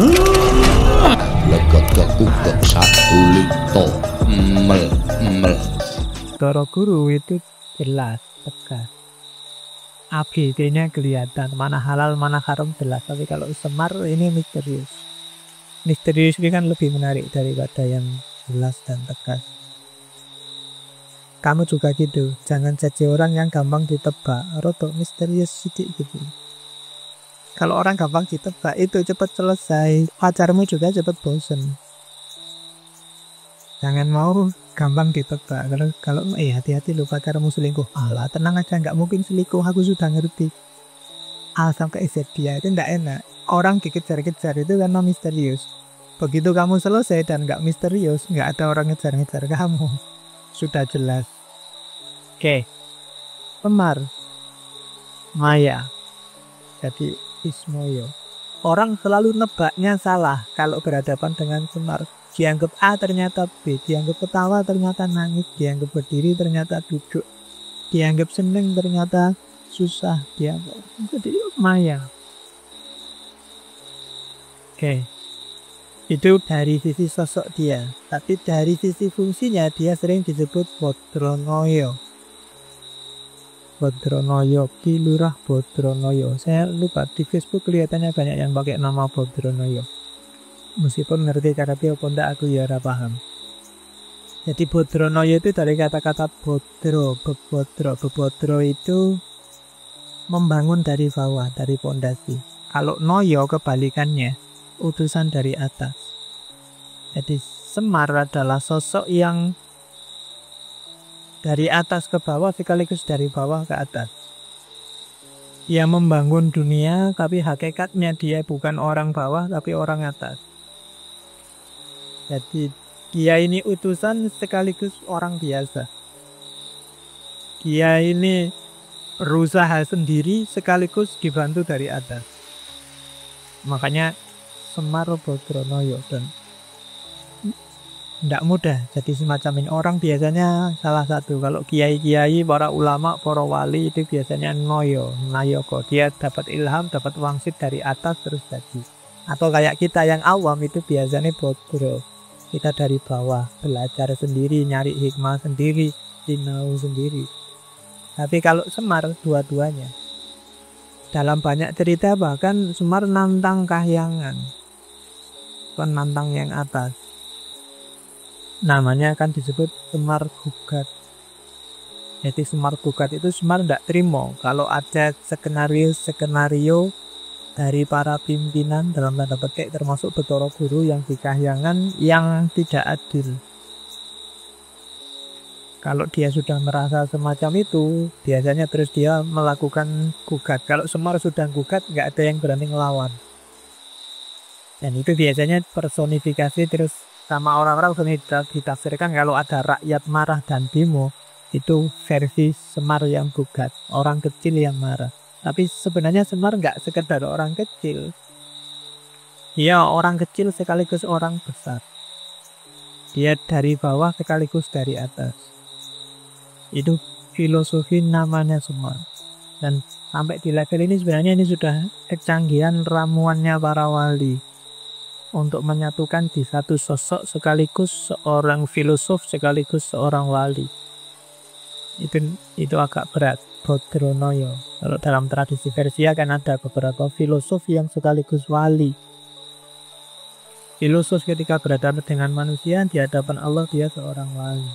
Legek satu lito mel. Toro guru itu jelas, tegas. ABD-nya kelihatan, mana halal, mana haram jelas. Tapi kalau Semar ini misterius. Misterius ini kan lebih menarik daripada yang jelas dan tegas. Kamu juga gitu, jangan jadi orang yang gampang ditebak, rotok misterius sedikit gitu. Kalau orang gampang ditebak itu cepat selesai, pacarmu juga cepat bosen. Jangan mau gampang ditebak. Kalau hati-hati lo pacarmu selingkuh. Alah tenang aja, nggak mungkin selingkuh, aku sudah ngerti. A sampai Z dia itu nggak enak. Orang dikejar-kejar itu karena misterius. Begitu kamu selesai dan nggak misterius, nggak ada orang ngejar-ngejar kamu. Sudah jelas. Oke. Semar. Maya. Jadi Ismoyo. Orang selalu nebaknya salah kalau berhadapan dengan Semar. Dianggap A ternyata B, dianggap ketawa ternyata nangis, dianggap berdiri ternyata duduk, dianggap seneng ternyata susah, dianggap jadi Maya. Oke. Itu dari sisi sosok dia. Tapi dari sisi fungsinya dia sering disebut Bodronoyo. Bodronoyo, Ki Lurah Bodronoyo. Saya lupa, di Facebook kelihatannya banyak yang pakai nama Bodronoyo. Meskipun ngerti cara dia apa enggak, aku ya ora paham. Jadi Bodronoyo itu dari kata-kata bodro, bebodro. Bebodro itu membangun dari bawah, dari pondasi. Kalau noyo kebalikannya, utusan dari atas. Jadi Semar adalah sosok yang dari atas ke bawah sekaligus dari bawah ke atas. Dia membangun dunia, tapi hakikatnya dia bukan orang bawah, tapi orang atas. Jadi dia ini utusan sekaligus orang biasa. Dia ini berusaha sendiri sekaligus dibantu dari atas. Makanya Semar Bodronoyo, dan tidak mudah jadi semacam ini. Orang biasanya salah satu, kalau kiai-kiai, para ulama, para wali itu biasanya noyo, nayoko. Dia dapat ilham, dapat wangsit dari atas terus jadi. Atau kayak kita yang awam itu biasanya bodro. Kita dari bawah, belajar sendiri, nyari hikmah sendiri, sinau sendiri. Tapi kalau Semar dua-duanya. Dalam banyak cerita bahkan Semar nantang kahyangan, penantang yang atas. Namanya akan disebut Semar Gugat. Jadi Semar Gugat itu Semar tidak terima kalau ada skenario dari para pimpinan dalam tanda petik termasuk Bathara Guru yang di kahyangan yang tidak adil. Kalau dia sudah merasa semacam itu, biasanya terus dia melakukan gugat. Kalau Semar sudah gugat, nggak ada yang berani ngelawan. Dan itu biasanya personifikasi terus sama orang-orang ditafsirkan kalau ada rakyat marah dan demo, itu versi Semar yang gugat, orang kecil yang marah. Tapi sebenarnya Semar nggak sekedar orang kecil. Dia orang kecil sekaligus orang besar. Dia dari bawah sekaligus dari atas. Itu filosofi namanya Semar. Dan sampai di level ini sebenarnya ini sudah kecanggihan ramuannya para wali. Untuk menyatukan di satu sosok sekaligus seorang filosof sekaligus seorang wali. Itu agak berat. Bodronoyo. Kalau dalam tradisi Persia kan ada beberapa filosof yang sekaligus wali. Filosof ketika berhadapan dengan manusia di hadapan Allah dia seorang wali.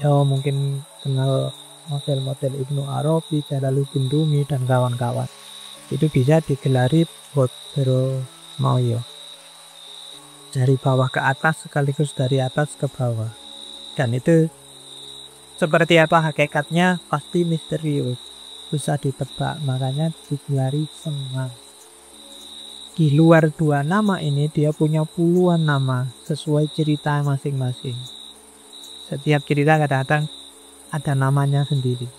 Ya mungkin kenal model-model Ibnu Arabi, Jalaluddin Rumi dan kawan-kawan. Itu bisa digelari Bodronoyo. Dari bawah ke atas sekaligus dari atas ke bawah. Dan itu seperti apa hakikatnya pasti misterius. Susah ditebak, makanya digelari Semar. Di luar dua nama ini dia punya puluhan nama sesuai cerita masing-masing. Setiap cerita kadang-kadang ada namanya sendiri.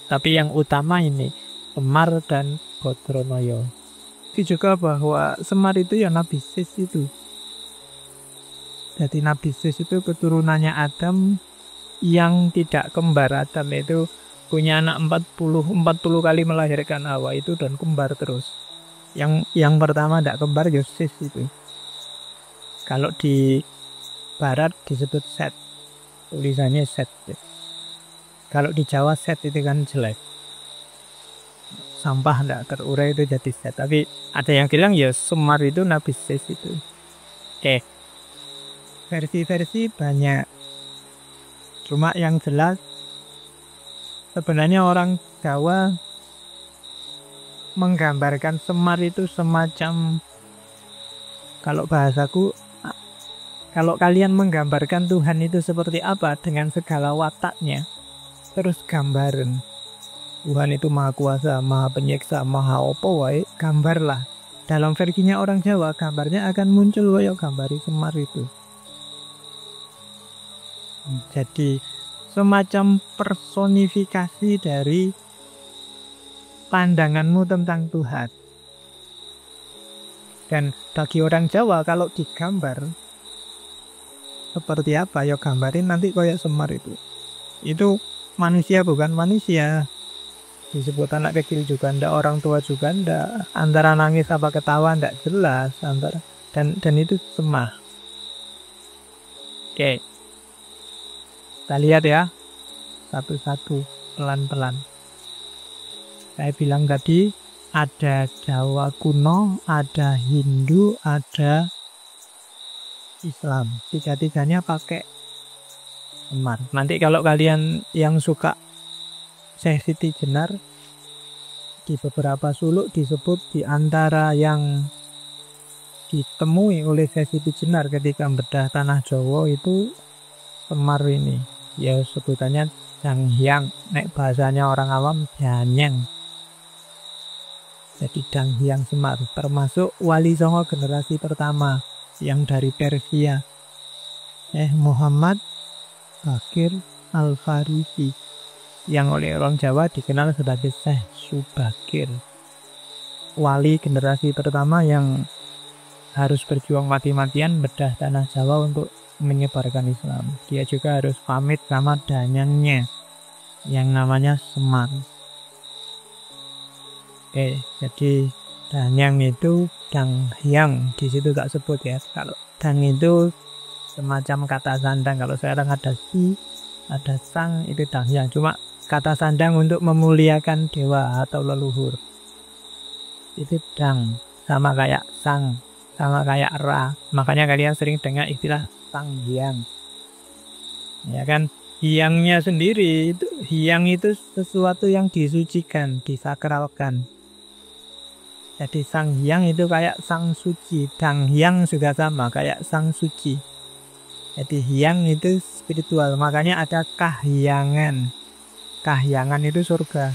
Tapi yang utama ini Semar dan Bodronoyo. Itu juga bahwa Semar itu ya Nabi Sis itu. Jadi Nabi Sis itu keturunannya Adam yang tidak kembar. Adam itu punya anak 40 kali melahirkan Hawa itu dan kembar terus. Yang pertama tidak kembar ya sis itu. Kalau di barat disebut set, tulisannya set. Kalau di Jawa set itu kan jelek, sampah tidak terurai itu jadi set. Tapi ada yang bilang ya Semar itu Nabi Sis itu. Oke, versi-versi banyak. Cuma yang jelas sebenarnya orang Jawa menggambarkan Semar itu semacam, kalau bahasaku, kalau kalian menggambarkan Tuhan itu seperti apa dengan segala wataknya, terus gambaran Tuhan itu maha kuasa, maha penyiksa, maha opo wae, gambarlah. Dalam versinya orang Jawa, gambarnya akan muncul wae gambari Semar itu. Jadi semacam personifikasi dari pandanganmu tentang Tuhan. Dan bagi orang Jawa kalau digambar seperti apa ya gambarin nanti kayak Semar itu. Itu manusia bukan manusia. Disebut anak kecil juga ndak, orang tua juga ndak. Antara nangis apa ketawa ndak jelas antara dan itu Semar. Oke. Kita lihat ya. Satu-satu pelan-pelan. Saya bilang tadi ada Jawa kuno, ada Hindu, ada Islam. Tiga-tiganya pakai Semar. Nanti kalau kalian yang suka Syekh Siti Jenar, di beberapa suluk disebut di antara yang ditemui oleh Syekh Siti Jenar ketika bedah tanah Jawa itu Semar ini. Ya sebutannya Danghyang, nek bahasanya orang awam Danyang. Jadi Danghyang Semar, termasuk Wali Songo generasi pertama yang dari Persia, Muhammad Bakir Al-Farisi, yang oleh orang Jawa dikenal sebagai Syekh Subakir. Wali generasi pertama yang harus berjuang mati-matian bedah tanah Jawa untuk menyebarkan Islam. Dia juga harus pamit sama danyangnya yang namanya Semar. Oke, jadi Danyang itu Danghyang, di situ tak sebut ya. Kalau Dang itu semacam kata sandang. Kalau sekarang ada si, ada sang, itu Danghyang. Cuma kata sandang untuk memuliakan dewa atau leluhur. Itu Dang, sama kayak sang, sama kayak ra. Makanya kalian sering dengar istilah Sang Hyang. Ya kan? Hyangnya sendiri itu, hyang itu sesuatu yang disucikan, disakralkan. Jadi Sang Hyang itu kayak sang suci, Danghyang juga sama kayak sang suci. Jadi hyang itu spiritual, makanya ada kahyangan. Kahyangan itu surga,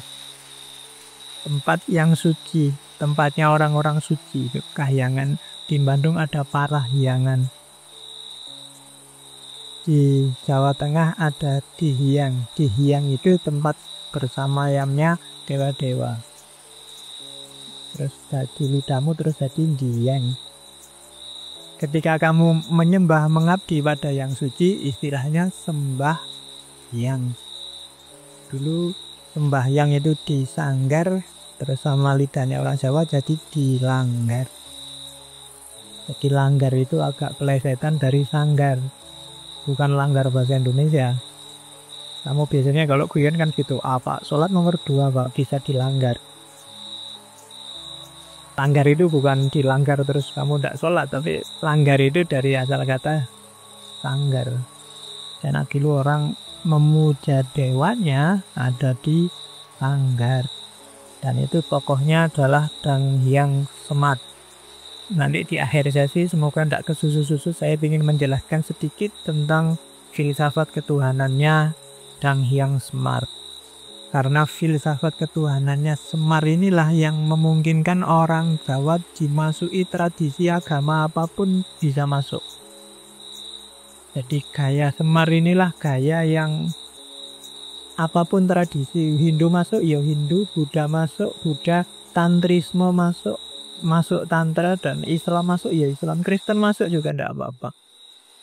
tempat yang suci, tempatnya orang-orang suci. Kahyangan. Di Bandung ada Parahyangan. Di Jawa Tengah ada Dihyang. Dihyang itu tempat bersamayamnya dewa-dewa. Terus jadi lidahmu terus jadi Dihyang. Ketika kamu menyembah mengabdi pada yang suci, istilahnya sembahyang. Dulu sembahyang itu disanggar, terus sama lidahnya orang Jawa jadi dilanggar. Jadi langgar itu agak pelesetan dari sanggar, bukan langgar bahasa Indonesia. Kamu biasanya kalau guyon kan gitu, apa sholat nomor 2 Pak, bisa dilanggar. Langgar itu bukan dilanggar terus kamu tidak sholat, tapi langgar itu dari asal kata sanggar. Dan dulu orang memuja dewanya ada di sanggar. Dan itu tokohnya adalah Danghyang Semar. Nanti di akhir sesi semoga tidak kesusu-susu, saya ingin menjelaskan sedikit tentang filsafat ketuhanannya Danghyang Semar. Karena filsafat ketuhanannya Semar inilah yang memungkinkan orang Jawa dimasuki tradisi agama apapun bisa masuk. Jadi gaya Semar inilah gaya yang apapun tradisi, Hindu masuk ya Hindu, Buddha masuk Buddha, Tantrisme masuk Tantra, dan Islam masuk ya Islam, Kristen masuk juga tidak apa-apa.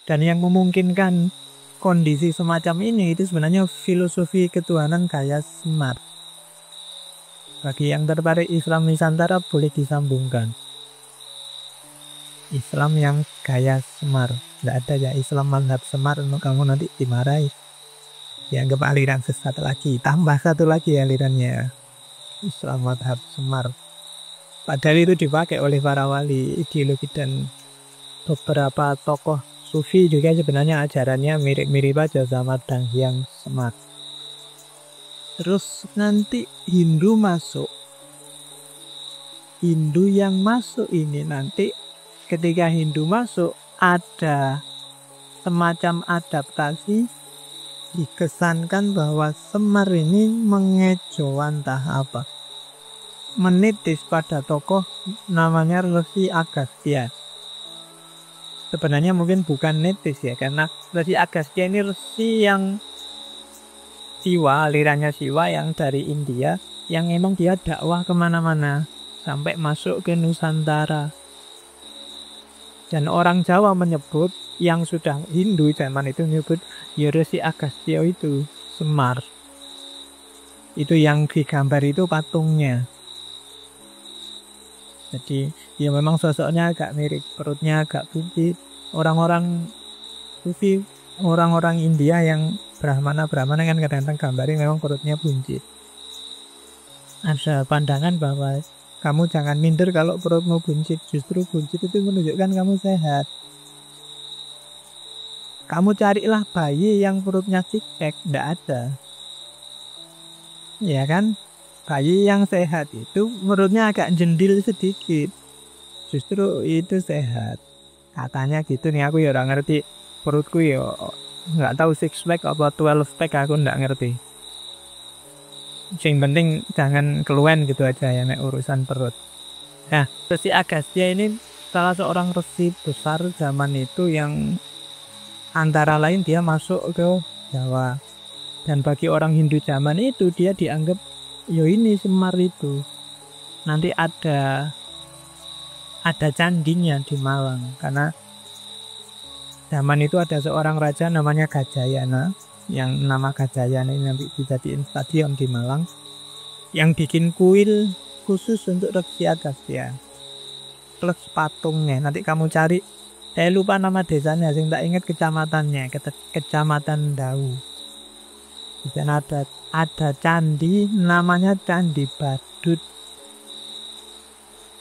Dan yang memungkinkan kondisi semacam ini itu sebenarnya filosofi ketuhanan gaya Semar. Bagi yang tertarik Islam Nusantara boleh disambungkan. Islam yang gaya Semar. Nggak ada ya Islam mazhab Semar, kamu nanti dimarahi. Dianggap aliran sesat lagi. Tambah satu lagi alirannya. Islam mazhab Semar. Padahal itu dipakai oleh para wali, ideologi dan beberapa tokoh Sufi juga sebenarnya ajarannya mirip-mirip aja sama Dang Hyang Semar. Terus nanti Hindu masuk. Hindu yang masuk ini nanti ketika Hindu masuk ada semacam adaptasi, dikesankan bahwa Semar ini mengejoan entah apa. Menitis pada tokoh namanya Resi Agastya. Sebenarnya mungkin bukan nitis ya, karena Resi Agastya ini resi yang Siwa, alirannya Siwa yang dari India, yang emang dia dakwah kemana-mana sampai masuk ke Nusantara. Dan orang Jawa menyebut, yang sudah Hindu zaman itu menyebut ya Resi Agastya itu Semar. Itu yang digambar itu patungnya. Jadi ya memang sosoknya agak mirip, perutnya agak buncit. Orang-orang Sufi, orang-orang India yang Brahmana kan kadang-kadang gambarnya memang perutnya buncit. Ada pandangan bahwa kamu jangan minder kalau perutmu buncit. Justru buncit itu menunjukkan kamu sehat. Kamu carilah bayi yang perutnya six-pack, tidak ada. Ya kan? Bayi yang sehat itu perutnya agak jendil sedikit. Justru itu sehat. Katanya gitu nih, aku ya udah ngerti. Perutku ya nggak tahu 6-pack apa 12-pack, aku nggak ngerti. Yang penting jangan keluhan gitu aja ya nek urusan perut. Nah, Resi Agastya ini salah seorang resi besar zaman itu yang antara lain dia masuk ke Jawa. Dan bagi orang Hindu zaman itu dia dianggap yo ini Semar itu. Nanti ada candinya di Malang karena zaman itu ada seorang raja namanya Gajayana, yang nama Gajayana ini nanti dijadiin stadion di Malang, yang bikin kuil khusus untuk Resi Agastya plus patungnya. Nanti kamu cari, saya lupa nama desanya, sing tak ingat kecamatannya, Kecamatan Dau. Di sana ada candi namanya Candi Badut.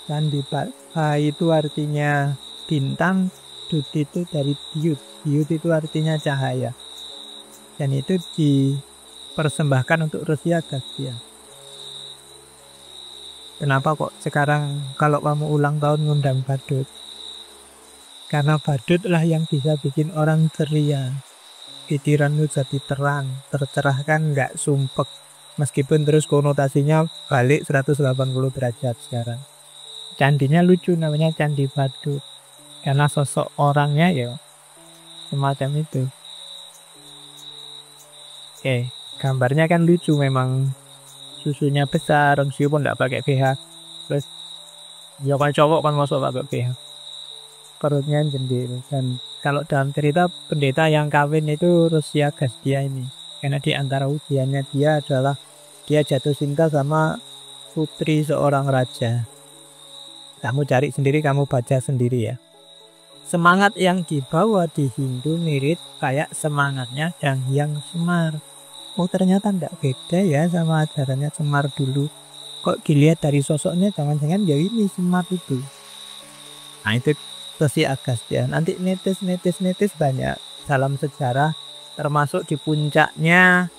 Candi Badut itu artinya bintang. Dut itu dari diut. Diut itu artinya cahaya. Dan itu dipersembahkan untuk Resi Agastya. Kenapa kok sekarang kalau kamu ulang tahun ngundang badut? Karena badut lah yang bisa bikin orang ceria. Pikiranmu jadi terang, tercerahkan, nggak sumpek. Meskipun terus konotasinya balik 180 derajat sekarang. Candinya lucu, namanya Candi Badut. Karena sosok orangnya ya semacam itu. Oke, gambarnya kan lucu memang. Susunya besar, meskipun nggak pakai BH. Terus ya kan cowok kan masuk pakai BH. Perutnya jendil. Dan kalau dalam cerita pendeta yang kawin itu Resi Agastya ini. Karena di antara ujiannya dia adalah dia jatuh cinta sama putri seorang raja. Kamu cari sendiri, kamu baca sendiri ya. Semangat yang dibawa di Hindu mirip kayak semangatnya Dang Hyang Semar. Oh ternyata tidak beda ya sama ajarannya Semar dulu. Kok dilihat dari sosoknya jangan-jangan ya ini Semar itu. Nah itu Resi Agastya. Nanti netis banyak dalam sejarah, termasuk di puncaknya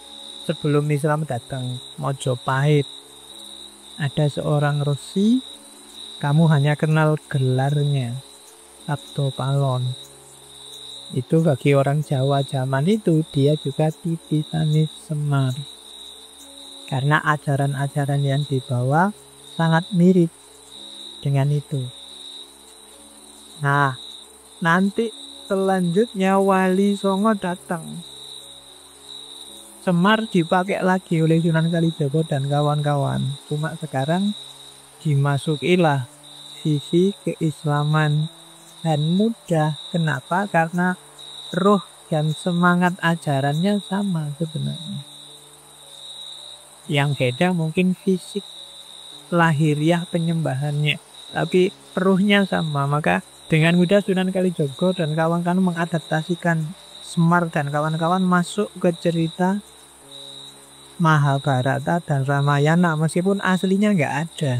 sebelum Islam datang, Mojopahit. Ada seorang resi, kamu hanya kenal gelarnya, Sabdopalon. Itu bagi orang Jawa zaman itu dia juga titisanis Semar. Karena ajaran-ajaran yang dibawa sangat mirip dengan itu. Nah, nanti selanjutnya Wali Songo datang. Semar dipakai lagi oleh Sunan Kalijaga dan kawan-kawan. Cuma sekarang dimasukilah sisi keislaman. Dan mudah. Kenapa? Karena roh dan semangat ajarannya sama sebenarnya. Yang beda mungkin fisik. lahiriah penyembahannya, tapi peruhnya sama. Maka dengan mudah Sunan Kalijaga dan kawan-kawan mengadaptasikan Semar dan kawan-kawan masuk ke cerita Mahabharata dan Ramayana, meskipun aslinya nggak ada,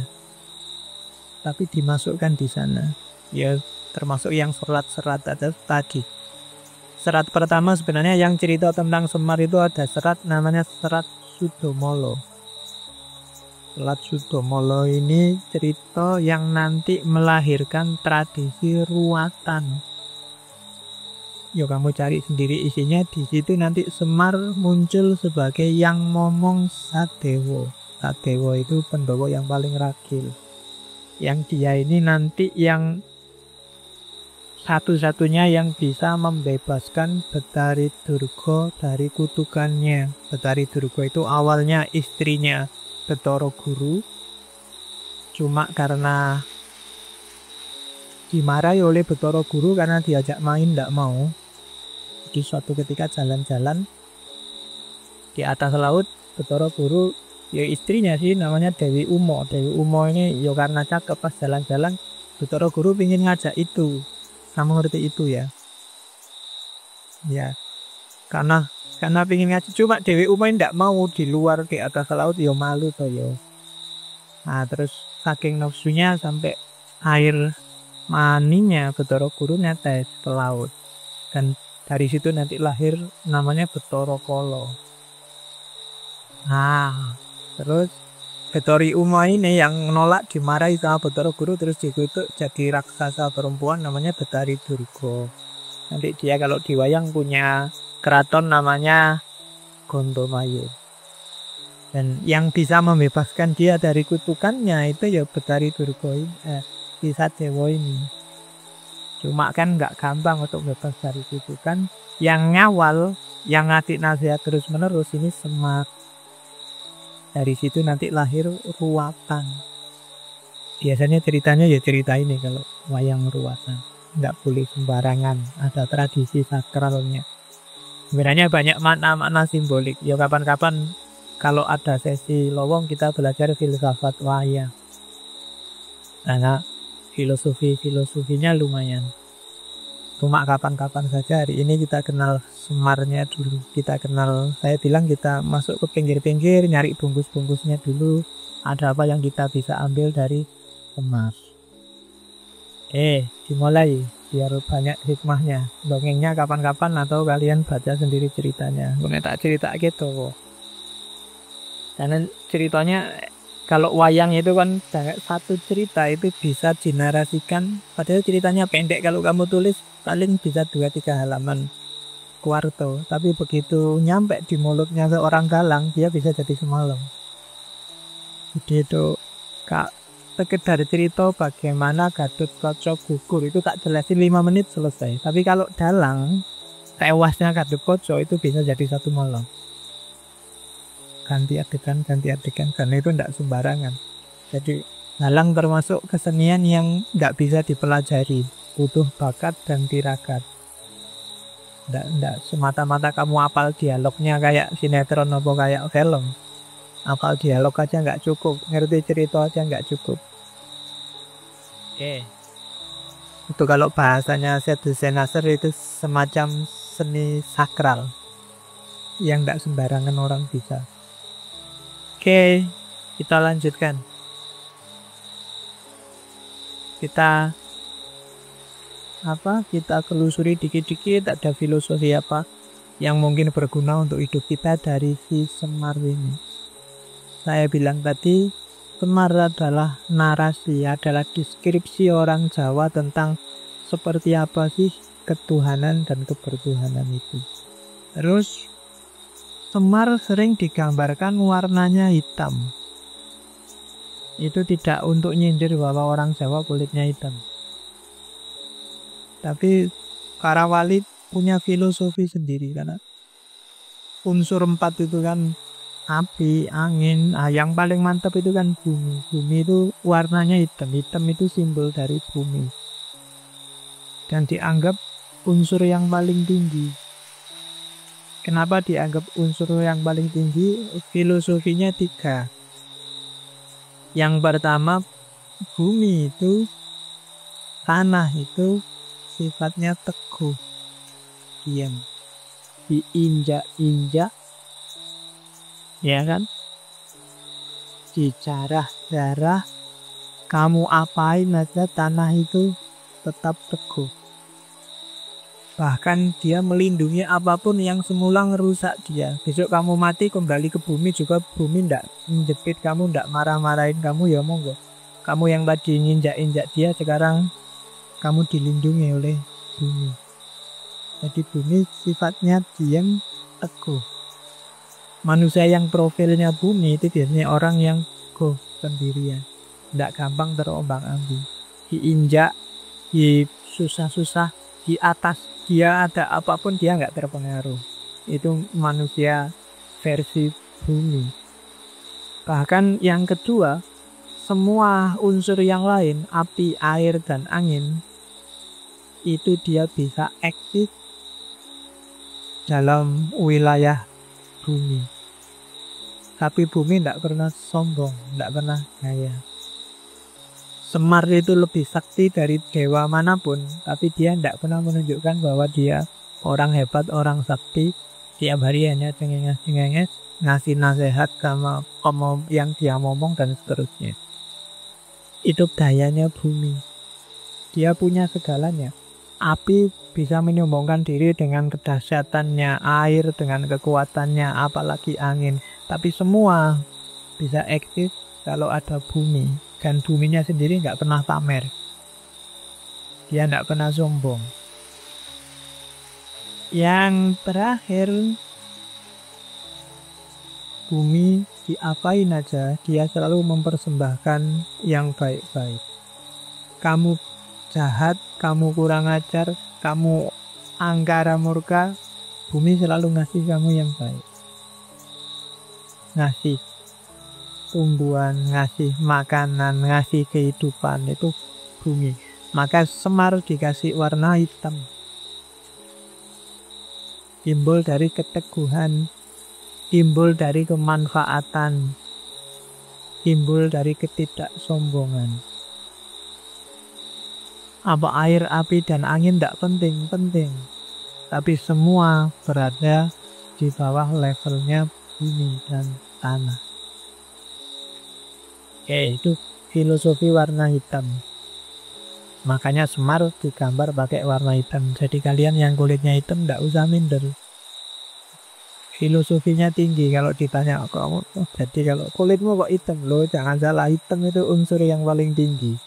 tapi dimasukkan di sana. Ya termasuk yang serat-serat ada tadi. Serat pertama sebenarnya yang cerita tentang Semar itu ada serat namanya Serat Sudomolo. Serat Sudomolo ini cerita yang nanti melahirkan tradisi ruwatan. Yo kamu cari sendiri isinya, di situ nanti Semar muncul sebagai yang momong Sadewo. Sadewo itu Pandhawa yang paling ragil. Yang dia ini nanti yang satu-satunya yang bisa membebaskan Betari Durga dari kutukannya. Betari Durga itu awalnya istrinya Bathara Guru, cuma karena dimarahi oleh Bathara Guru karena diajak main tidak mau. Di suatu ketika jalan-jalan di atas laut, Bathara Guru, ya istrinya sih namanya Dewi Umo. Dewi Umo ini ya karena cakep, pas jalan-jalan Bathara Guru ingin ngajak itu. Kamu ngerti itu ya? Ya, karena ingin ngajak, cuma Dewi Umo ini tidak mau, di luar di atas laut ya malu toh ya. Nah terus saking nafsunya sampai air maninya Bathara Guru netes ke laut, dan dari situ nanti lahir namanya Bathara Kala. Nah terus Betari Umo ini yang nolak, dimarahi sama Bathara Guru, terus dikutuk jadi raksasa perempuan namanya Betari Durga. Nanti dia kalau di wayang punya keraton namanya Gondomayu. Dan yang bisa membebaskan dia dari kutukannya itu ya Betari Durga ini, Sadewo ini. Cuma kan nggak gampang untuk bebas dari kutukan. Yang ngawal, yang ngasih nasihat terus menerus ini Semar. Dari situ nanti lahir ruwatan. Biasanya ceritanya ya cerita ini kalau wayang ruwatan. Nggak boleh sembarangan, ada tradisi sakralnya. Sebenarnya banyak makna-makna simbolik. Ya kapan-kapan kalau ada sesi lowong kita belajar filsafat wayang. Karena filosofinya lumayan. Cuma kapan-kapan saja. Hari ini kita kenal Semarnya dulu. Kita kenal, saya bilang kita masuk ke pinggir-pinggir, nyari bungkus-bungkusnya dulu. Ada apa yang kita bisa ambil dari Semar. Dimulai biar banyak hikmahnya. Dongengnya kapan-kapan atau kalian baca sendiri ceritanya. Gue tak cerita gitu. Karena ceritanya kalau wayang itu kan satu cerita itu bisa dinarasikan, padahal ceritanya pendek, kalau kamu tulis paling bisa 2-3 halaman kuarto, tapi begitu nyampe di mulutnya seorang galang dia bisa jadi semalam. Jadi itu sekedar cerita bagaimana Gatotkaca gugur itu tak jelasin 5 menit selesai. Tapi kalau dalang tewasnya Gatotkaca itu bisa jadi 1 malam. Ganti adegan, karena itu tidak sembarangan. Jadi dalang termasuk kesenian yang tidak bisa dipelajari, butuh bakat dan tirakat. Tidak semata-mata kamu hafal dialognya kayak sinetron atau kayak film. Hafal dialog aja nggak cukup, ngerti cerita aja nggak cukup. Itu kalau bahasanya Sedusenaser itu semacam seni sakral yang tidak sembarangan orang bisa. Oke, kita lanjutkan. Kita telusuri dikit-dikit ada filosofi apa yang mungkin berguna untuk hidup kita dari si Semar ini. Saya bilang tadi, Semar adalah narasi, adalah deskripsi orang Jawa tentang seperti apa sih ketuhanan dan kebertuhanan itu. Terus Semar sering digambarkan warnanya hitam. Itu tidak untuk nyindir bahwa orang Jawa kulitnya hitam. Tapi para wali punya filosofi sendiri, karena unsur 4 itu kan api, angin, yang paling mantap itu kan bumi. Bumi itu warnanya hitam. Hitam itu simbol dari bumi. Dan dianggap unsur yang paling tinggi. Kenapa dianggap unsur yang paling tinggi? Filosofinya 3. Yang pertama, bumi itu, tanah itu sifatnya teguh, diam, diinjak-injak, ya kan? Dijarah-jarah, kamu apain aja tanah itu tetap teguh. Bahkan dia melindungi apapun yang semula ngerusak dia. Besok kamu mati kembali ke bumi juga bumi ndak menjepit kamu, ndak marah-marahin kamu, ya monggo. Kamu yang tadi nginjak-injak dia, sekarang kamu dilindungi oleh bumi. Jadi bumi sifatnya diam, teguh. Manusia yang profilnya bumi itu biasanya orang yang teguh, sendirian, ndak gampang terombang-ambing. Diinjak, di susah-susah, di atas dia ada apapun dia nggak terpengaruh. Itu manusia versi bumi. Bahkan yang kedua, semua unsur yang lain, api, air, dan angin, itu dia bisa eksis dalam wilayah bumi. Tapi bumi tidak pernah sombong, tidak pernah gaya. Semar itu lebih sakti dari dewa manapun, tapi dia tidak pernah menunjukkan bahwa dia orang hebat, orang sakti. Tiap hari hanya cengenges-cengenges, ngasih nasihat sama yang dia ngomong dan seterusnya. Itu dayanya bumi. Dia punya segalanya. Api bisa menyombongkan diri dengan kedahsyatannya, air dengan kekuatannya, apalagi angin. Tapi semua bisa eksis kalau ada bumi. Dan buminya sendiri nggak pernah pamer. Dia nggak pernah sombong. Yang terakhir, bumi diapain aja, dia selalu mempersembahkan yang baik-baik. Kamu jahat, kamu kurang ajar, kamu angkara murka, bumi selalu ngasih kamu yang baik. Ngasih tumbuhan, ngasih makanan, ngasih kehidupan, itu bumi. Maka Semar dikasih warna hitam, simbol dari keteguhan, simbol dari kemanfaatan, simbol dari ketidaksombongan. Apa air, api, dan angin tidak penting, tapi semua berada di bawah levelnya bumi dan tanah. Oke, itu filosofi warna hitam. Makanya Semar digambar pakai warna hitam. Jadi kalian yang kulitnya hitam tidak usah minder. Filosofinya tinggi kalau ditanya kamu. Jadi kalau kulitmu kok hitam, loh jangan salah, hitam itu unsur yang paling tinggi.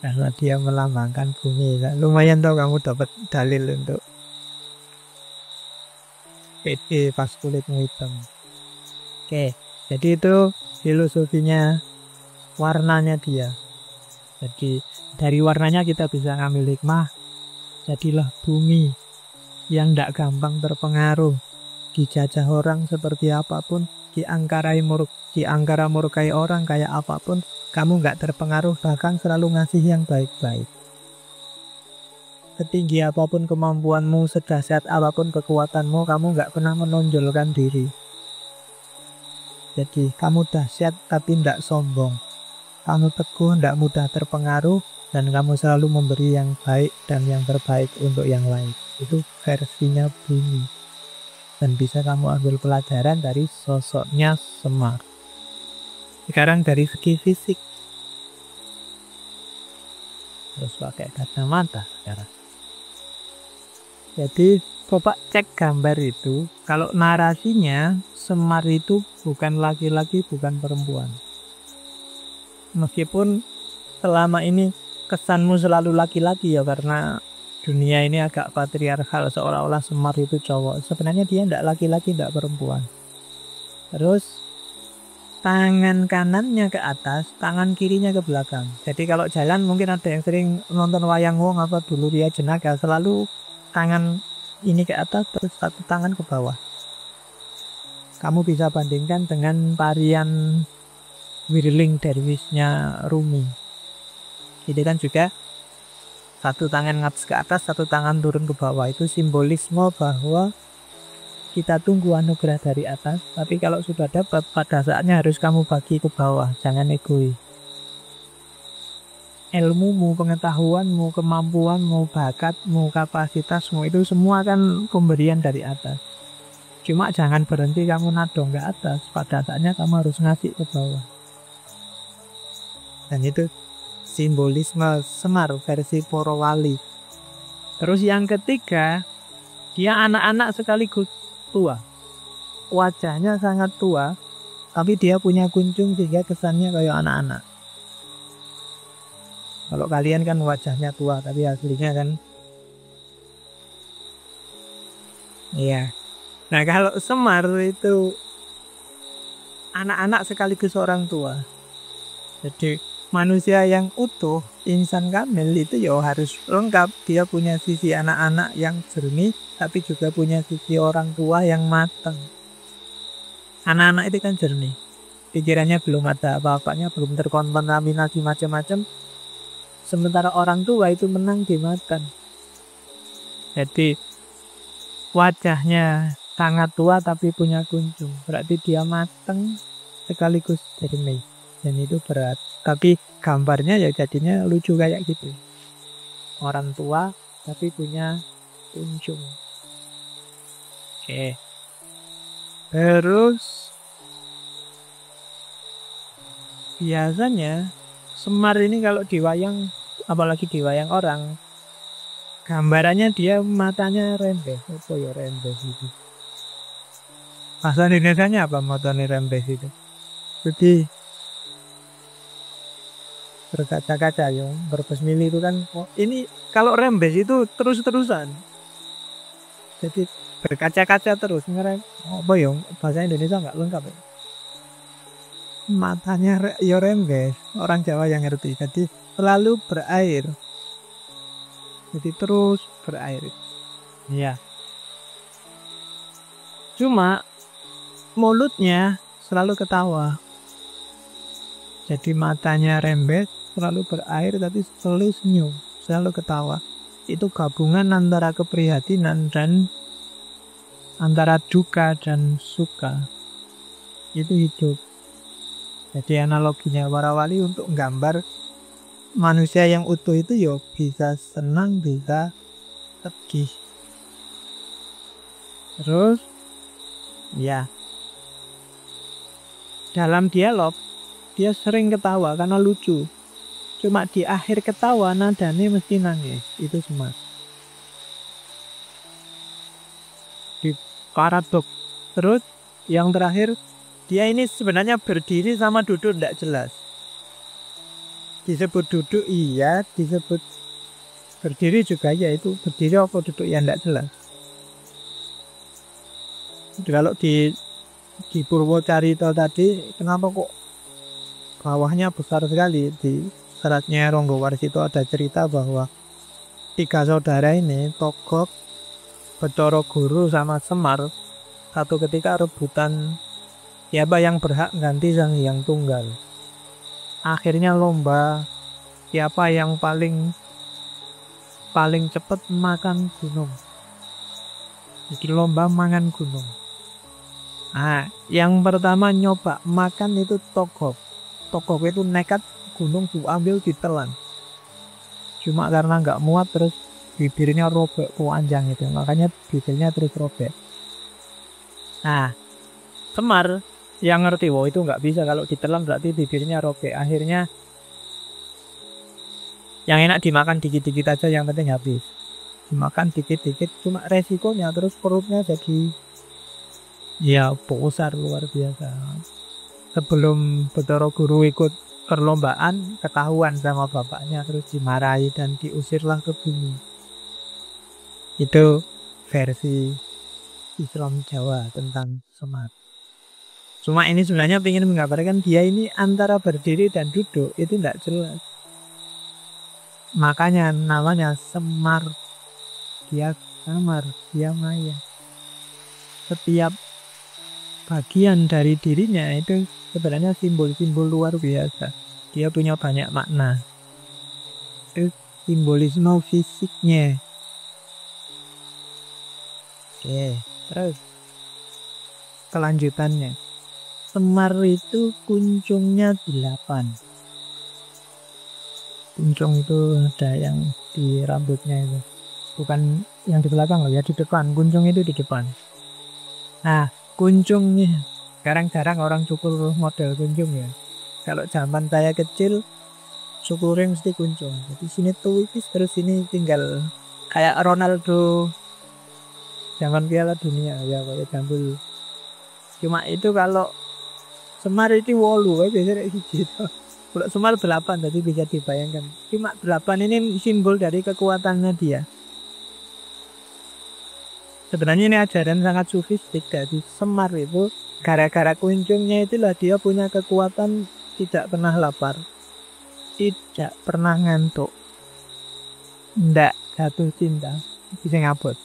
Karena dia melambangkan bumi. Lumayan tau kamu dapat dalil untuk pede pas kulitmu hitam. Oke, jadi itu filosofinya warnanya dia. Jadi dari warnanya kita bisa ngambil hikmah. Jadilah bumi yang tidak gampang terpengaruh, dijajah orang seperti apapun, diangkara murkai orang kayak apapun, kamu nggak terpengaruh, bahkan selalu ngasih yang baik-baik. Setinggi apapun kemampuanmu, sedahsyat apapun kekuatanmu, kamu nggak pernah menonjolkan diri. Jadi kamu dahsyat tapi tidak sombong. Kamu teguh, tidak mudah terpengaruh, dan kamu selalu memberi yang baik dan yang terbaik untuk yang lain. Itu versinya bumi. Dan bisa kamu ambil pelajaran dari sosoknya Semar. Sekarang dari segi fisik. Terus pakai kacamata sekarang. Jadi coba cek gambar itu. Kalau narasinya Semar itu bukan laki-laki, bukan perempuan. Meskipun selama ini kesanmu selalu laki-laki ya, karena dunia ini agak patriarkal, seolah-olah Semar itu cowok. Sebenarnya dia tidak laki-laki, tidak perempuan. Terus tangan kanannya ke atas, tangan kirinya ke belakang. Jadi kalau jalan, mungkin ada yang sering nonton wayang wong apa dulu dia jenaka, selalu tangan ini ke atas terus satu tangan ke bawah. Kamu bisa bandingkan dengan tarian Whirling Derwishnya Rumi. Itu kan juga satu tangan ngatas ke atas, satu tangan turun ke bawah. Itu simbolisme bahwa kita tunggu anugerah dari atas, tapi kalau sudah dapat, pada saatnya harus kamu bagi ke bawah, jangan egois. Ilmumu, pengetahuanmu, kemampuanmu, bakatmu, kapasitasmu, itu semua kan pemberian dari atas. Cuma jangan berhenti kamu nadong ke atas, pada saatnya kamu harus ngasih ke bawah. Dan itu simbolisme Semar versi para wali. Terus yang ketiga, dia anak-anak sekaligus tua. Wajahnya sangat tua, tapi dia punya kuncung sehingga kesannya kayak anak-anak. Kalau kalian kan wajahnya tua, tapi aslinya kan iya. Nah kalau Semar itu anak-anak sekaligus orang tua. Jadi manusia yang utuh, insan kamil itu ya harus lengkap. Dia punya sisi anak-anak yang jernih, tapi juga punya sisi orang tua yang matang. Anak-anak itu kan jernih, pikirannya belum ada apa-apanya, belum terkontaminasi macam-macam. Sementara orang tua itu menang-dimakan. Jadi wajahnya sangat tua tapi punya kunjung. Berarti dia matang sekaligus jernih. Dan itu berat. Tapi gambarnya ya jadinya lucu kayak gitu. Orang tua tapi punya kunjung. Oke. Terus biasanya Semar ini kalau diwayang, apalagi diwayang orang, gambarannya dia matanya rembes. Apa ya rembes itu? Bahasa Indonesianya apa matanya rembes itu? Jadi berkaca-kaca ya, berbesmili itu kan. Oh, ini kalau rembes itu terus-terusan. Jadi berkaca-kaca terus. Apa ya? Bahasa Indonesia nggak lengkap ya. Matanya ya rembes, orang Jawa yang ngerti. Jadi selalu berair. Jadi terus berair. Iya. Cuma mulutnya selalu ketawa. Jadi matanya rembes, selalu berair, tapi selalu senyum, selalu ketawa. Itu gabungan antara keprihatinan dan antara duka dan suka. Itu hidup. Jadi analoginya para wali untuk menggambar manusia yang utuh itu ya bisa senang, bisa sedih. Terus ya dalam dialog dia sering ketawa karena lucu. Cuma di akhir ketawa nadanya mesti nangis. Itu Semar. Di paradok. Terus yang terakhir, dia ini sebenarnya berdiri sama duduk tidak jelas. Disebut duduk iya, disebut berdiri juga ya, itu berdiri apa duduk ya tidak jelas. Kalau di Purwocarita tadi, kenapa kok bawahnya besar sekali? Di seratnya Ronggo Warsito ada cerita bahwa 3 saudara ini, Togog, Bathara Guru sama Semar, satu ketika rebutan siapa yang berhak ganti Sang Hyang Tunggal. Akhirnya lomba siapa yang paling cepat makan gunung. Jadi lomba makan gunung. Nah, yang pertama nyoba makan itu Togog. Togog itu nekat gunung diambil ditelan. Cuma karena nggak muat terus bibirnya robek, panjang itu. Makanya bibirnya terus robek. Nah, Semar yang ngerti, wow itu nggak bisa, kalau ditelan berarti bibirnya robek. Akhirnya yang enak dimakan dikit-dikit aja, yang penting habis. Dimakan dikit-dikit, cuma resikonya terus perutnya jadi ya besar luar biasa. Sebelum Bathara Guru ikut perlombaan, ketahuan sama bapaknya, terus dimarahi dan diusirlah ke bumi. Itu versi Islam Jawa tentang Semar. Cuma ini sebenarnya ingin menggambarkan dia ini antara berdiri dan duduk itu tidak jelas. Makanya namanya Semar. Dia samar, dia maya. Setiap bagian dari dirinya itu sebenarnya simbol-simbol luar biasa. Dia punya banyak makna. Itu simbolisme fisiknya. Oke, terus kelanjutannya. Semar itu kuncungnya 8. Kuncung itu ada yang di rambutnya itu. Bukan yang di belakang loh ya, di depan. Kuncung itu di depan. Nah, kuncungnya. Sekarang jarang orang cukur model kuncung ya. Kalau zaman saya kecil, syukurin mesti kuncung. Jadi sini tuwis, terus ini tinggal kayak Ronaldo zaman Piala Dunia ya, kayak jambul. Cuma itu kalau Semar itu 8 biasanya kayak gitu. Kalau Semar 8, jadi bisa dibayangkan. Cuma 8 ini simbol dari kekuatannya dia. Sebenarnya ini ajaran sangat sufistik dari Semar itu. Gara-gara kuncungnya itulah dia punya kekuatan tidak pernah lapar, tidak pernah ngantuk, ndak jatuh cinta, bisa ngabot.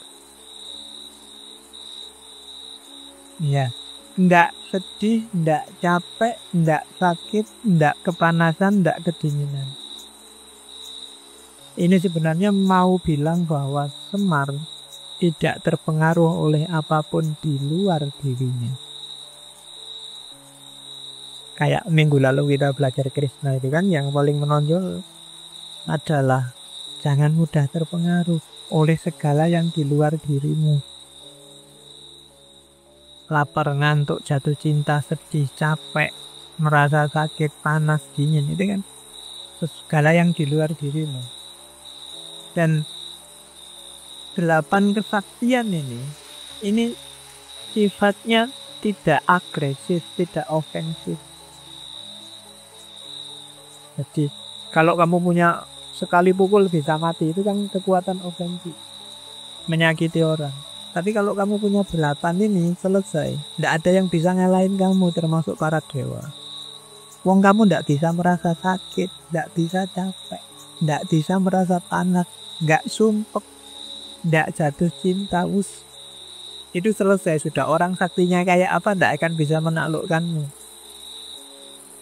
Iya, ndak sedih, ndak capek, ndak sakit, ndak kepanasan, ndak kedinginan. Ini sebenarnya mau bilang bahwa Semar tidak terpengaruh oleh apapun di luar dirinya. Kayak minggu lalu kita belajar Krishna itu kan, yang paling menonjol adalah jangan mudah terpengaruh oleh segala yang di luar dirimu. Lapar, ngantuk, jatuh cinta, sedih, capek, merasa sakit, panas, dingin, itu kan segala yang di luar dirimu. Dan 8 kesaktian ini sifatnya tidak agresif, tidak ofensif. Jadi kalau kamu punya sekali pukul bisa mati, itu kan kekuatan ofensif, menyakiti orang. Tapi kalau kamu punya 8 ini selesai, tidak ada yang bisa ngalahin kamu, termasuk para dewa. Wong kamu tidak bisa merasa sakit, tidak bisa capek, tidak bisa merasa panas, nggak sumpek, tidak jatuh cinta, itu selesai sudah. Orang saktinya kayak apa tidak akan bisa menaklukkanmu.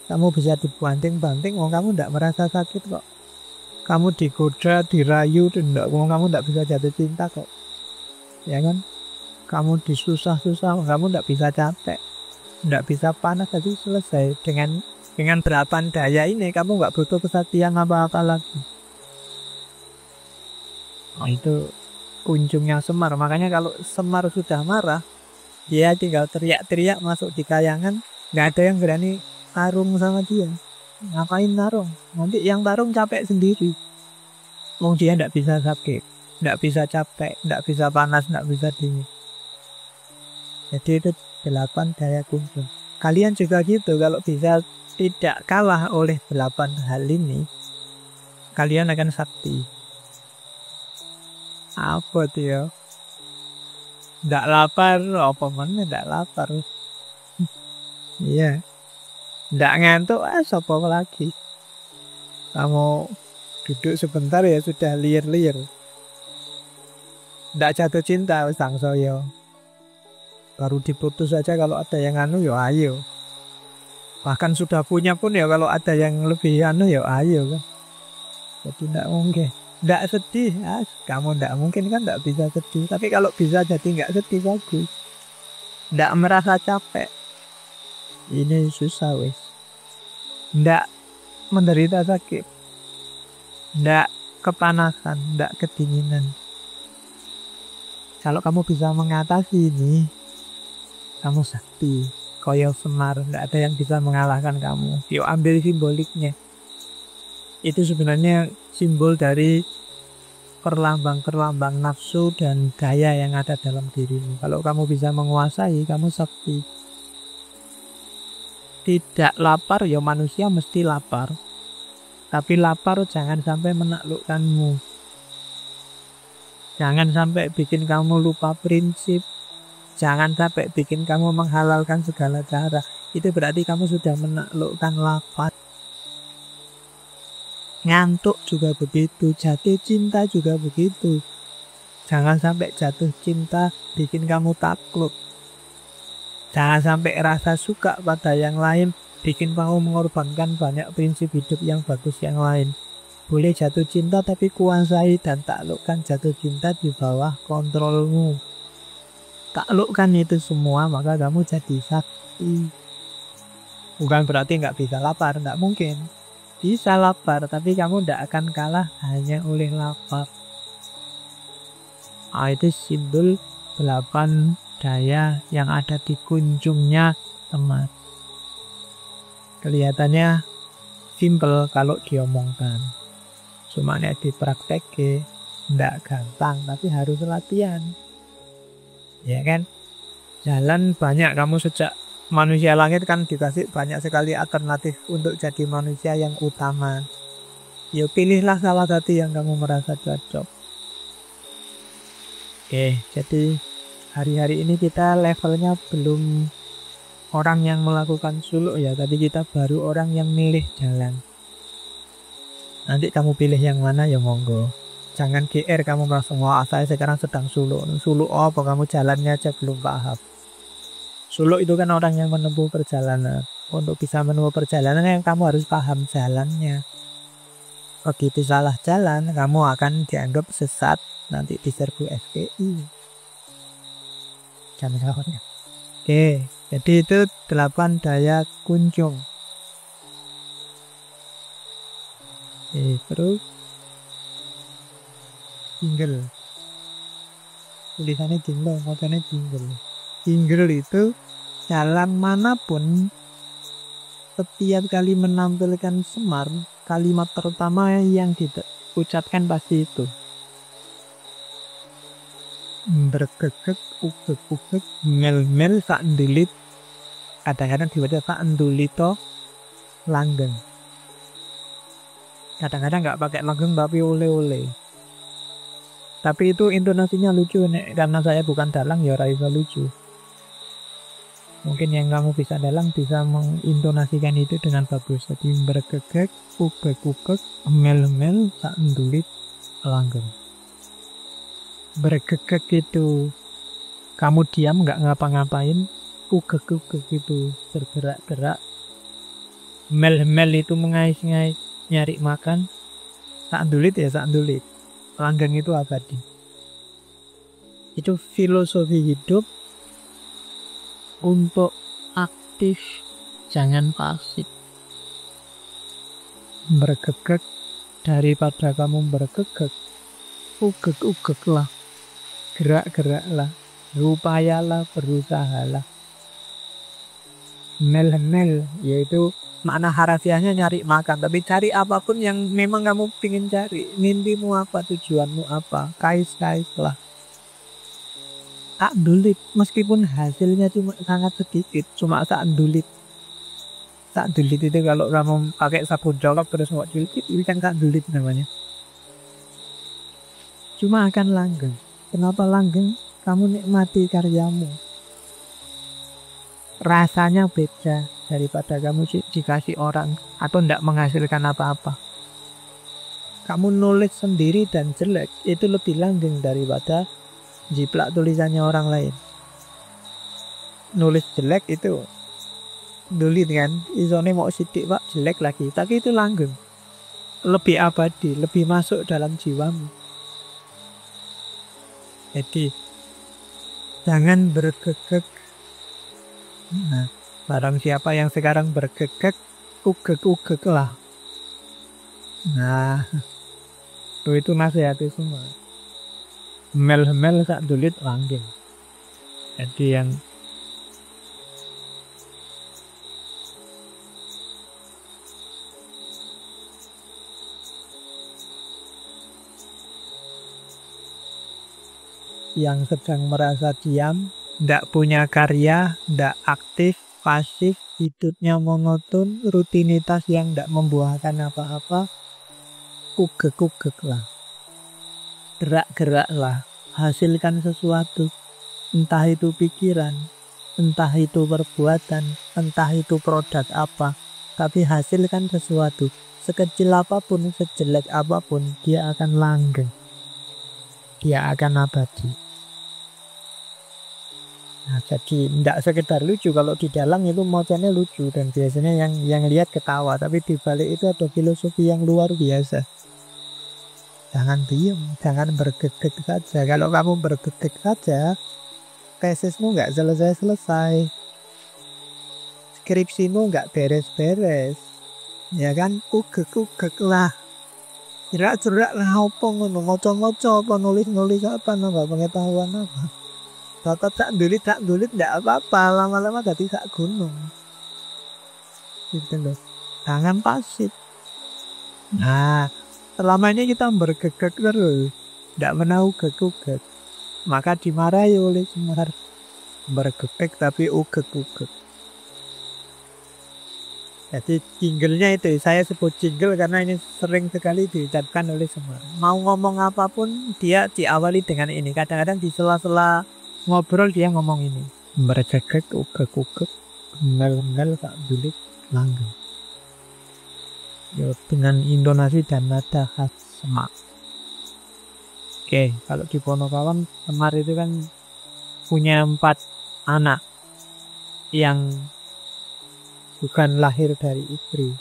Kamu bisa dibanting-banting, kamu tidak merasa sakit kok. Kamu digoda, dirayu, kamu tidak bisa jatuh cinta kok. Ya kan? Kamu disusah-susah, kamu tidak bisa capek, tidak bisa panas, jadi selesai. Dengan 8 daya ini, kamu nggak butuh kesaktian apa-apa lagi. Nah, itu kuncungnya Semar. Makanya kalau Semar sudah marah, dia tinggal teriak-teriak masuk di kayangan, nggak ada yang berani tarung sama dia. Ngapain tarung? Nanti yang tarung capek sendiri. Wong dia tidak bisa sakit, tidak bisa capek, tidak bisa panas, tidak bisa dingin. Jadi itu 8 daya kuncung. Kalian juga gitu, kalau bisa tidak kalah oleh 8 hal ini, kalian akan sakti. Apa tuh ya? Tidak lapar, apa mana tidak lapar? Iya. Tidak ngantuk, siapa lagi? Kamu duduk sebentar ya sudah liar-liar. Tidak jatuh cinta, sang soyo. Baru diputus saja kalau ada yang ya ayo. Bahkan sudah punya pun ya kalau ada yang lebih ya ayo kan. Jadi tidak mungkin. Tidak sedih, kamu tidak mungkin kan, tidak bisa sedih. Tapi kalau bisa jadi nggak sedih bagus. Tidak merasa capek. Ini susah wes. Ndak menderita sakit, ndak kepanasan, ndak kedinginan. Kalau kamu bisa mengatasi ini, kamu sakti. Koyo Semar, ndak ada yang bisa mengalahkan kamu. Yuk ambil simboliknya. Itu sebenarnya simbol dari perlambang-perlambang nafsu dan daya yang ada dalam dirimu. Kalau kamu bisa menguasai, kamu sakti. Tidak lapar, ya manusia mesti lapar. Tapi lapar jangan sampai menaklukkanmu. Jangan sampai bikin kamu lupa prinsip. Jangan sampai bikin kamu menghalalkan segala cara. Itu berarti kamu sudah menaklukkan lapar. Ngantuk juga begitu. Jatuh cinta juga begitu. Jangan sampai jatuh cinta bikin kamu takluk. Jangan sampai rasa suka pada yang lain bikin kamu mengorbankan banyak prinsip hidup yang bagus yang lain. Boleh jatuh cinta tapi kuasai dan taklukkan jatuh cinta di bawah kontrolmu. taklukkan itu semua, maka kamu jadi sakti. Bukan berarti nggak bisa lapar, nggak mungkin. Bisa lapar, tapi kamu tidak akan kalah hanya oleh lapar. Itu simbol 8 daya yang ada di kunjungnya semar. Kelihatannya simple kalau diomongkan. Cuma nek dipraktekke ndak gampang, tapi harus latihan. Ya kan? Jalan banyak, kamu sejak manusia langit kan dikasih banyak sekali alternatif untuk jadi manusia yang utama. Ya pilihlah salah satu yang kamu merasa cocok. Oke, jadi hari-hari ini kita levelnya belum orang yang melakukan suluk ya, tapi kita baru orang yang milih jalan. Nanti kamu pilih yang mana ya monggo. Jangan GR kamu langsung, wah saya sekarang sedang suluk. Suluk apa, kamu jalannya aja belum paham. Suluk itu kan orang yang menempuh perjalanan. Untuk bisa menempuh perjalanan yang kamu harus paham jalannya. Begitu salah jalan, kamu akan dianggap sesat, nanti diserbu FPI. Jangan khawatir. Oke, jadi itu 8 daya kunjung. Terus jingle. Tulisannya jingle, motornya jingle. Jingle itu jalan manapun setiap kali menampilkan Semar, kalimat pertama yang diucapkan pasti itu. Bergegek, ugek, mel sak ndulit. Kadang-kadang dibaca sak ndulito langgeng. Kadang-kadang nggak pakai langgeng tapi ole-ole. Tapi itu intonasinya lucu nek, karena saya bukan dalang ya ora iso lucu. Mungkin yang kamu bisa dalang bisa mengintonasikan itu dengan bagus. Jadi bergegek, ugek, mel sak ndulit langgeng. Bergegek itu kamu diam nggak ngapa-ngapain, ugek itu bergerak-gerak, mel itu mengais-ngais nyari makan, sak ndulit ya sak ndulit, langgeng itu abadi. Itu filosofi hidup untuk aktif, jangan pasif. Bergegek, daripada kamu bergegek, ugek lah. Gerak-geraklah, berupayalah, berusahalah. Mel, yaitu makna harafiahnya nyari makan, tapi cari apapun yang memang kamu pingin cari. Mimpimu apa, tujuanmu apa, kais lah. Tak dulit, meskipun hasilnya cuma sangat sedikit, cuma sak dulit. Sak dulit itu kalau kamu pakai sabun colok terus mau dulit, itu kan sak dulit namanya. Cuma akan langgeng. Kenapa langgeng? Kamu nikmati karyamu. Rasanya beda daripada kamu dikasih orang atau tidak menghasilkan apa-apa. Kamu nulis sendiri dan jelek, itu lebih langgeng daripada jiplak tulisannya orang lain. Nulis jelek itu dulit kan, isone mau sidik pak jelek lagi, tapi itu langgeng. Lebih abadi, lebih masuk dalam jiwamu. Jadi jangan bergegek. Nah, barang siapa yang sekarang bergegek, ugek lah. Nah, itu nasihatnya semua. Mel sak dulit langgeng. Jadi yang sedang merasa diam, tidak punya karya, tidak aktif, pasif, hidupnya monoton, rutinitas yang tidak membuahkan apa-apa, ugek lah. Gerak lah, hasilkan sesuatu, entah itu pikiran, entah itu perbuatan, entah itu produk apa, tapi hasilkan sesuatu. Sekecil apapun, sejelek apapun, dia akan langgeng, dia akan abadi. Nah, jadi tidak sekedar lucu, kalau di dalang itu mocennya lucu dan biasanya yang lihat ketawa, tapi di balik itu ada filosofi yang luar biasa. Jangan diam, jangan bergegek saja. Kalau kamu bergegek saja, tesismu nggak selesai-selesai, skripsimu nggak beres-beres, ya kan, ugek lah, jerak-jerak lah, apa ngono, ngoco-ngoco apa, nulis-nulis apa, nambah pengetahuan apa, tetap tak dulit nggak apa-apa, lama-lama jadi sak gunung, gitu loh, jangan pasif. Nah, selama ini kita bergegek terus, nggak pernah ugek-ugek, maka dimarahi oleh Semar. Bergegek tapi ugek-ugek. Jadi jinglenya itu, saya sebut jingle karena ini sering sekali diucapkan oleh Semar. Mau ngomong apapun dia diawali dengan ini. Kadang-kadang di sela-sela ngobrol dia ngomong ini. Bergegek, ugek-ugek, ngel-ngel, tak dulit, langgeng. Ya, dengan intonasi dan nada khas Semar. Oke, kalau di Ponokawan, Semar itu kan punya 4 anak yang bukan lahir dari istri.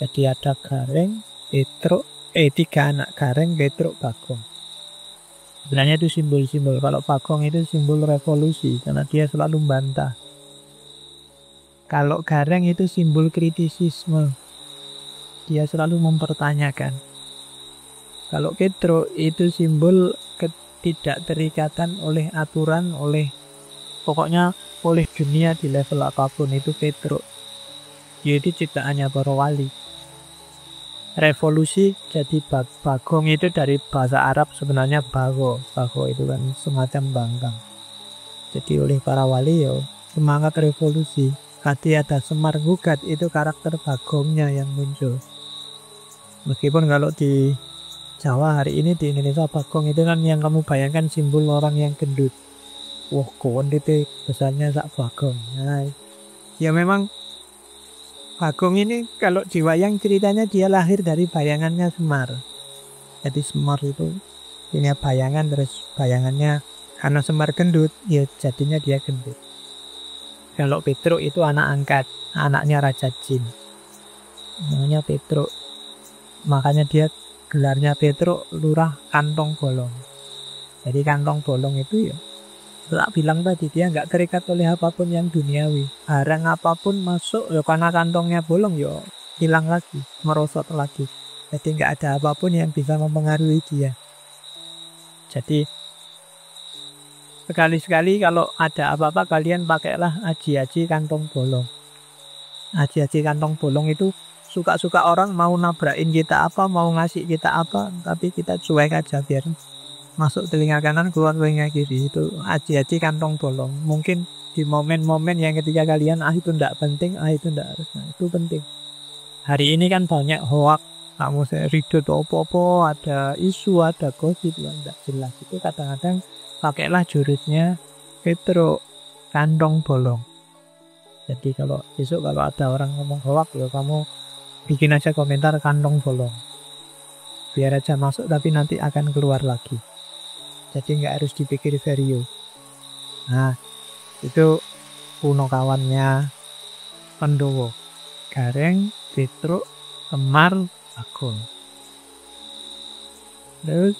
Jadi ada Gareng, Petruk, 3 anak, Gareng, Petruk, Bagong. Sebenarnya itu simbol-simbol. Kalau Bagong itu simbol revolusi karena dia selalu membantah. Kalau Gareng itu simbol kritisisme. Dia selalu mempertanyakan. Kalau Petruk itu simbol ketidakterikatan oleh aturan, pokoknya oleh dunia di level apapun, itu Petruk. Jadi ciptaannya para wali. Revolusi jadi Bagong itu dari bahasa Arab sebenarnya bago. Bago itu kan semacam bangkang. Jadi oleh para wali ya semangat revolusi. Tadi ada Semar gugat, itu karakter Bagongnya yang muncul. Meskipun kalau di Jawa hari ini, di Indonesia, Bagong itu kan yang kamu bayangkan simbol orang yang gendut. Wah, kawan titik besarnya sak Bagong. Nah, ya memang Bagong ini kalau di wayang ceritanya dia lahir dari bayangannya Semar. Jadi Semar itu punya bayangan, terus bayangannya karena Semar gendut, ya jadinya dia gendut. Kalau Petruk itu anak angkat, anaknya Raja Jin. Namanya Petruk. Makanya dia gelarnya Petruk, lurah kantong bolong. Jadi kantong bolong itu ya, tak bilang tadi, dia nggak terikat oleh apapun yang duniawi. Barang apapun masuk, ya karena kantongnya bolong, ya hilang lagi, merosot lagi. Jadi nggak ada apapun yang bisa mempengaruhi dia. Jadi sekali-sekali kalau ada apa-apa, kalian pakailah aji-aji kantong bolong. Aji-aji kantong bolong itu suka-suka orang mau nabrakin kita apa, mau ngasih kita apa, tapi kita cuek aja biar masuk telinga kanan, keluar telinga kiri. Itu aji-aji kantong bolong. Mungkin di momen-momen yang ketika kalian itu ndak penting, itu ndak harus. Nah, itu penting. Hari ini kan banyak hoak, kamu saya ridho atau apa-apa, ada isu, ada gosip yang ndak jelas. Itu kadang-kadang pakailah jurusnya Petruk, kantong bolong. Jadi kalau besok kalau ada orang ngomong hoak, ya kamu bikin aja komentar kantong bolong. Biar aja masuk tapi nanti akan keluar lagi. Jadi nggak harus dipikir serius. Nah, itu Punokawannya Pandhawa. Gareng, Petruk, Semar, Bagong. Terus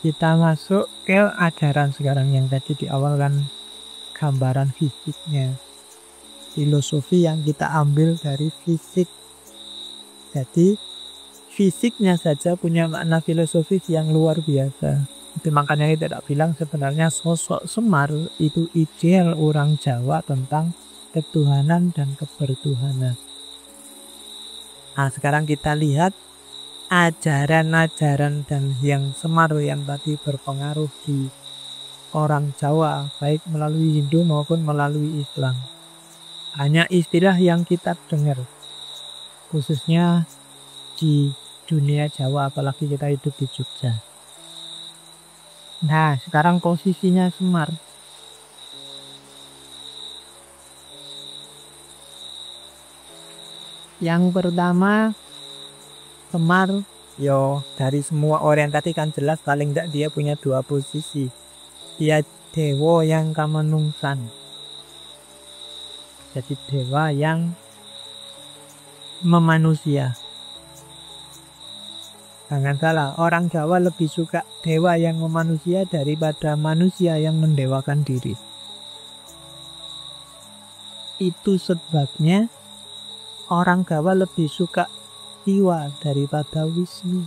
kita masuk ke ajaran sekarang yang tadi di awal kan gambaran fisiknya. Filosofi yang kita ambil dari fisik. Jadi fisiknya saja punya makna filosofis yang luar biasa. Itu makanya kita tidak bilang sebenarnya sosok Semar itu ideal orang Jawa tentang ketuhanan dan kebertuhanan. Nah, sekarang kita lihat ajaran-ajaran dan yang Semar yang tadi berpengaruh di orang Jawa, baik melalui Hindu maupun melalui Islam. Hanya istilah yang kita dengar, khususnya di dunia Jawa, apalagi kita hidup di Jogja. Nah, sekarang posisinya Semar. Yang pertama, Semar, dari semua orientasi kan jelas paling tidak dia punya 2 posisi. Dia dewa yang kamanungsan. Jadi dewa yang memanusia. Jangan salah, orang Jawa lebih suka dewa yang memanusia daripada manusia yang mendewakan diri. itu sebabnya orang Jawa lebih suka Siwa daripada Wisnu.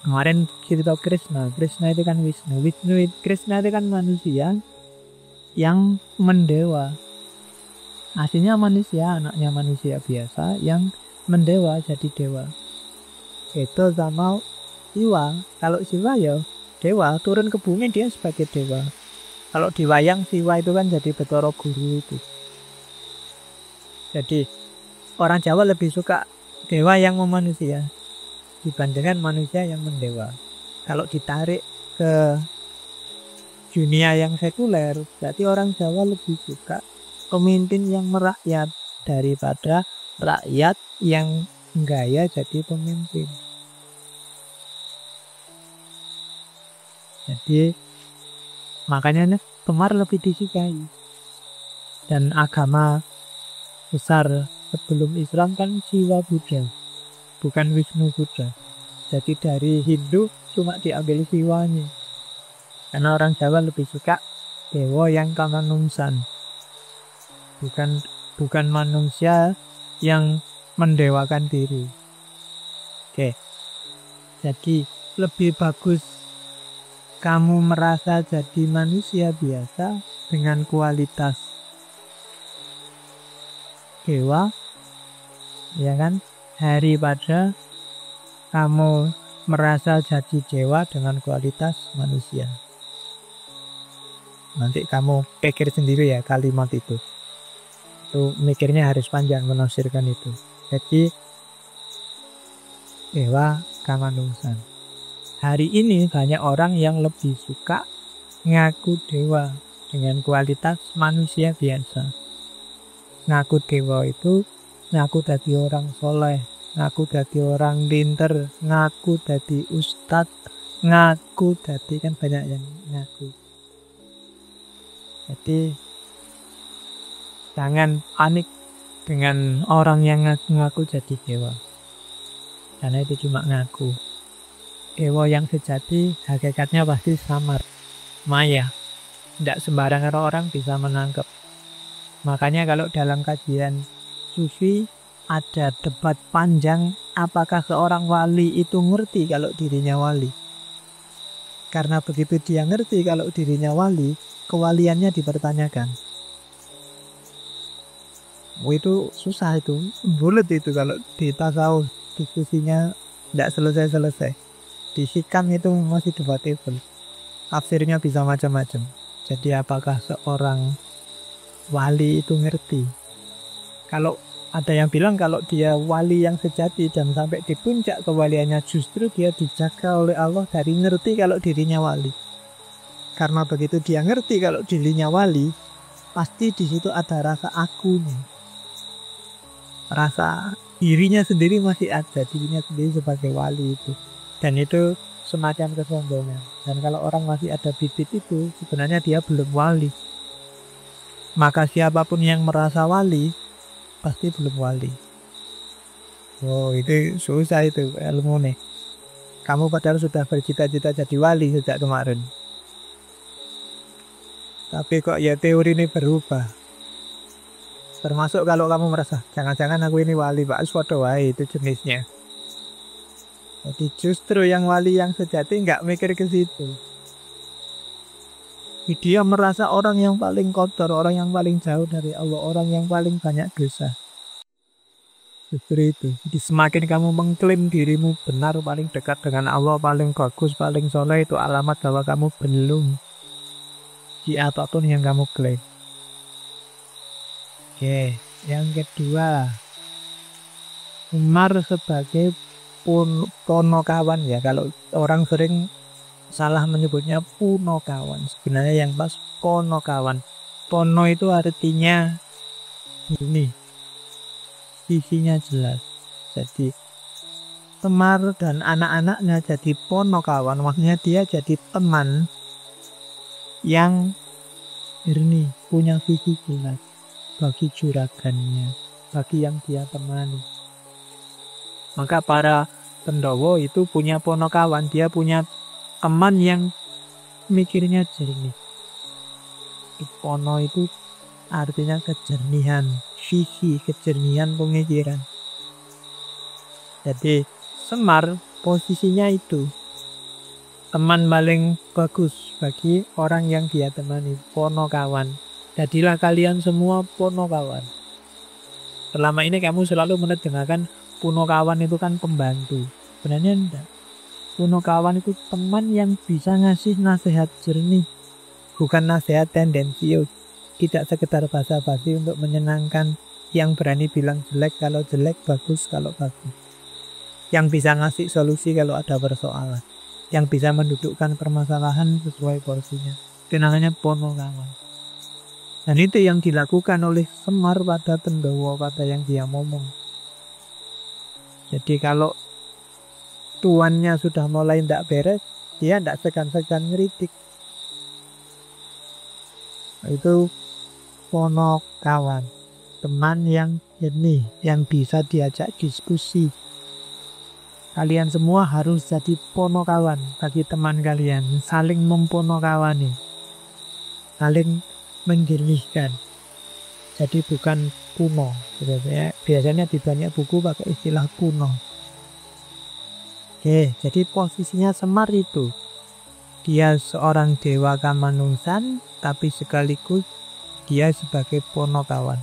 Kemarin cerita Krishna itu kan Wisnu. Krishna itu kan manusia yang mendewa. Aslinya manusia, anaknya manusia biasa yang mendewa jadi dewa. Itu sama Siwa. Kalau Siwa ya dewa, turun ke bumi dia sebagai dewa. Kalau di wayang Siwa itu kan jadi Bathara Guru itu. Jadi orang Jawa lebih suka dewa yang memanusia dibandingkan manusia yang mendewa. Kalau ditarik ke dunia yang sekuler, berarti orang Jawa lebih suka pemimpin yang merakyat daripada rakyat yang gaya jadi pemimpin. Jadi makanya Semar lebih disukai. Dan agama besar sebelum Islam kan Siwa Buddha, bukan Wisnu Buddha. Jadi dari Hindu cuma diambil Siwanya. Karena orang Jawa lebih suka dewa yang kamanungsan, bukan manusia yang mendewakan diri. Oke. Jadi lebih bagus kamu merasa jadi manusia biasa dengan kualitas dewa, ya kan, daripada kamu merasa jadi dewa dengan kualitas manusia. Nanti kamu pikir sendiri ya kalimat itu. Itu mikirnya harus panjang menafsirkan itu. Jadi dewa kamanungsan. Hari ini banyak orang yang lebih suka ngaku dewa dengan kualitas manusia biasa. Ngaku dewa itu ngaku jadi orang soleh, ngaku jadi orang pinter, ngaku jadi ustadz, ngaku jadi, kan banyak yang ngaku. Jadi jangan panik dengan orang yang ngaku-ngaku jadi dewa, karena itu cuma ngaku. Dewa yang sejati hakikatnya pasti samar, maya. Tidak sembarangan orang bisa menangkap. Makanya kalau dalam kajian sufi ada debat panjang apakah seorang wali itu ngerti kalau dirinya wali. Karena begitu dia ngerti kalau dirinya wali, kewaliannya dipertanyakan. Itu susah, itu bulat itu kalau di tasawuf, diskusinya tidak selesai-selesai. Di hikam itu masih debatable, tafsirnya bisa macam-macam. Jadi apakah seorang wali itu ngerti? Kalau ada yang bilang kalau dia wali yang sejati dan sampai di puncak kewaliannya, justru dia dijaga oleh Allah dari ngerti kalau dirinya wali. Karena begitu dia ngerti kalau dirinya wali, pasti di situ ada rasa akunya, rasa dirinya sendiri masih ada, dirinya sendiri sebagai wali itu. Dan itu semacam kesombongan. Dan kalau orang masih ada bibit itu, sebenarnya dia belum wali. Maka siapapun yang merasa wali, pasti belum wali. Oh, itu susah itu ilmu nih. Kamu padahal sudah bercita-cita jadi wali sejak kemarin. Tapi kok ya teori ini berubah. Termasuk kalau kamu merasa, jangan-jangan aku ini wali, Pak, suatu wae itu jenisnya. Jadi justru yang wali yang sejati nggak mikir ke situ. Dia merasa orang yang paling kotor, orang yang paling jauh dari Allah, orang yang paling banyak dosa. Justru itu. Jadi semakin kamu mengklaim dirimu benar, paling dekat dengan Allah, paling bagus, paling soleh, itu alamat bahwa kamu belum di apapun yang kamu klaim. Oke, yang kedua, Umar sebagai ponokawan ya. Kalau orang sering salah menyebutnya punokawan, sebenarnya yang pas ponokawan. Pono itu artinya ini, isinya jelas. Jadi Semar dan anak-anaknya jadi ponokawan, maksudnya dia jadi teman yang ini punya visi jelas bagi juragannya, bagi yang dia temani. Maka para Pandhawa itu punya ponokawan, dia punya teman yang mikirnya jernih. Pono itu artinya kejernihan visi, kejernihan pemikiran. Jadi Semar posisinya itu teman paling bagus bagi orang yang dia temani, ponokawan. Jadilah kalian semua ponokawan. Selama ini kamu selalu mendengarkan ponokawan itu kan pembantu. Sebenarnya enggak. Ponokawan itu teman yang bisa ngasih nasihat jernih, bukan nasihat tendensius. Tidak sekedar basa-basi untuk menyenangkan, yang berani bilang jelek kalau jelek, bagus kalau bagus. Yang bisa ngasih solusi kalau ada persoalan. Yang bisa mendudukkan permasalahan sesuai porsinya. Itu namanya ponokawan. Dan itu yang dilakukan oleh Semar pada Pendowo, pada yang dia ngomong. Jadi kalau tuannya sudah mulai tidak beres, dia tidak segan-segan ngeritik. Itu ponokawan, teman yang jernih, yang bisa diajak diskusi. Kalian semua harus jadi ponokawan bagi teman kalian, saling memponokawani, saling menjernihkan. Jadi bukan kuno. Biasanya di banyak buku pakai istilah kuno. Oke, jadi posisinya Semar itu, dia seorang dewa kamanungsan, tapi sekaligus dia sebagai ponokawan.